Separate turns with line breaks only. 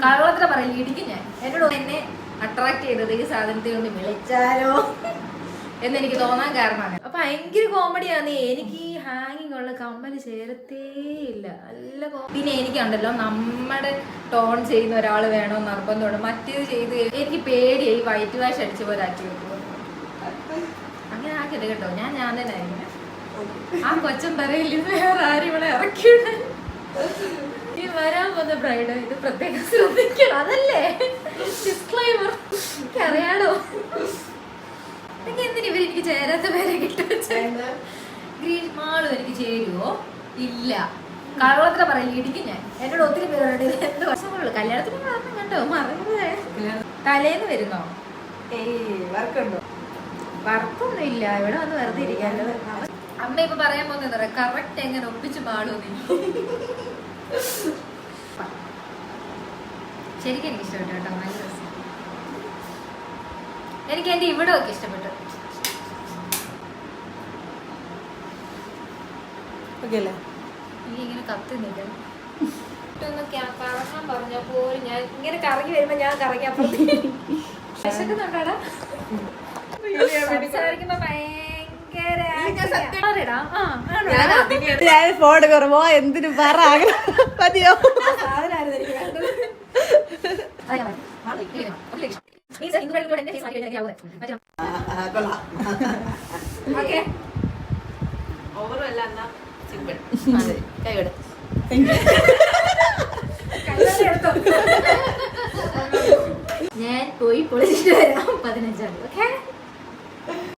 കള്ളത്ര പറയില്ല, ഇടിക്കും ഞാൻ. എന്നോട് എന്നെ അട്രാക്ട് ചെയ്തത് ഈ സാധനത്തെ കൊണ്ട് വിളിച്ചാലോ എന്നെനിക്ക് തോന്നാൻ കാരണമാണ്. അപ്പൊ ഭയങ്കര കോമഡിയാണ്. എനിക്ക് ഈ ഹാങ്ങിങ് ഉള്ള കമ്മല് ചേരത്തേ ഇല്ല. നല്ല പിന്നെ എനിക്കുണ്ടല്ലോ നമ്മുടെ ടോൺ ചെയ്യുന്ന ഒരാൾ വേണോ നിർബന്ധമുണ്ട്. മറ്റേത് ചെയ്ത് എനിക്ക് പേടിയായി വൈറ്റ് വാഷ് അടിച്ച പോലെ ആക്കി വെക്കുമോ. അങ്ങനെ ആക്കില്ല കേട്ടോ, ഞാൻ തന്നെ ആയിരിക്കും. ആ കൊച്ചൻ പറയില്ല വേറെ ആരും ഇവിടെ ഇറക്കിയിട്ട് ഈ വരാൻ പോകുന്ന ബ്രൈഡ് ഇത് പ്രത്യേകം ശ്രദ്ധിക്കണം. അതല്ലേ ഡിസ്ക്ലൈമർ, അറിയാലോ. എന്തിനാ ഇവരെനിക്ക് ചേരാത്ത പേരെ കിട്ടും. ഗ്രീൻ മാളും എനിക്ക് ചേരുവോ? ഇല്ല. കള്ളത്ര പറയില്ല, ഇടിക്കും ഞാൻ. എന്നോട് ഒത്തിരി പേരുണ്ട്. എന്ത് വർഷങ്ങളുള്ളൂ കല്യാണത്തിന് കാരണം കണ്ടോ മറന്നേ. തലേന്ന് വരുന്നോ?
വർക്കുണ്ടോ?
വർക്കൊന്നും ഇല്ല, ഇവിടെ വന്ന് വെറുതെ ഇരിക്കാല്ലോ. അമ്മ ഇപ്പൊ പറയാൻ പോകുന്നത് കറക്റ്റ് എങ്ങനെ ഒപ്പിച്ച് പാടും. ശരിക്കും എനിക്ക് ഇഷ്ടപ്പെട്ടു കേട്ടോ, നല്ല രസം. എനിക്ക് എന്റെ ഇവിടെ ഒക്കെ ഇഷ്ടപ്പെട്ടു. ഇങ്ങനെ കത്തി നിൽക്കണം. കറങ്ങാൻ പറഞ്ഞപ്പോ ഞാൻ ഇങ്ങനെ കറങ്ങി വരുമ്പോ ഞാൻ കറങ്ങിയപ്പോ വിശക്കുന്നുണ്ടാടാ. സംസാരിക്കുമ്പോ
ഞാൻ ഫോൺ കുറവോ എന്തിനു പറ മതിയോ.
ഞാൻ പോയി പൊളിച്ചിട്ട് വരാം 15. ഓക്കെ.